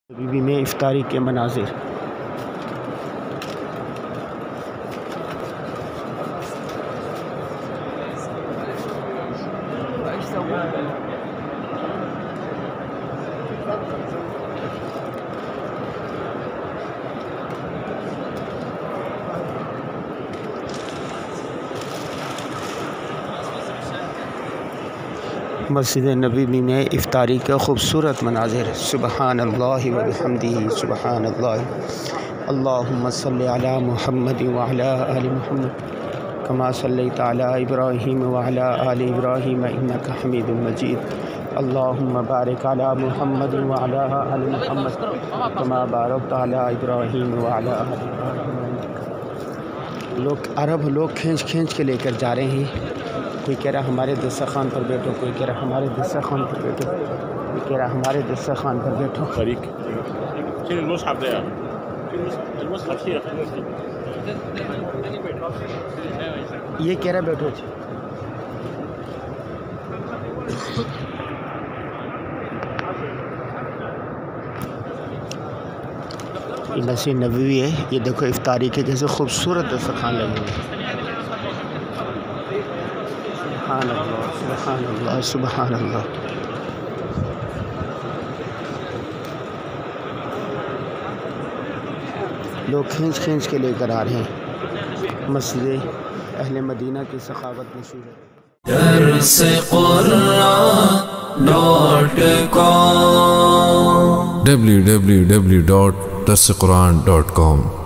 बीबी में इफ्तारी के मनाजिर। मस्जिद नबवी में इफ्तारी का खूबसूरत मनाजिर। सुबहान अल्लाह व बिहम्दिही सुबहान अल्लाह। अल्लाहुम्मा सल्लि अला मुहम्मद व अला आलि मुहम्मद कमा सल्लैता अला इब्राहीम व अला आलि इब्राहीम इन्नका हमीदुम मजीद। अल्लाहुम्मा बारिक अला मुहम्मद व अला आलि मुहम्मद कमा बारकता अला इब्राहीम व अला आलि इब्राहीम। लोग खींच के लेकर जा रहे हैं। कोई कह रहा हमारे दस्तरखान पर बैठो, कोई कह रहा हमारे दस्तरखान पर बैठो, कोई कह रहा हमारे दस्तरखान पर बैठो। ये कह रहा बैठो। ये मस्जिद नबवी है। ये देखो इफ्तारी के जैसे खूबसूरत दस्तरखान लगे हुए हैं। सुभान अल्लाह सुभान अल्लाह सुभान अल्लाह। लोग खींच के लेकर आ रहे हैं। मस्जिद अहले मदीना की सखावत मशहूर है। www.darsequran.com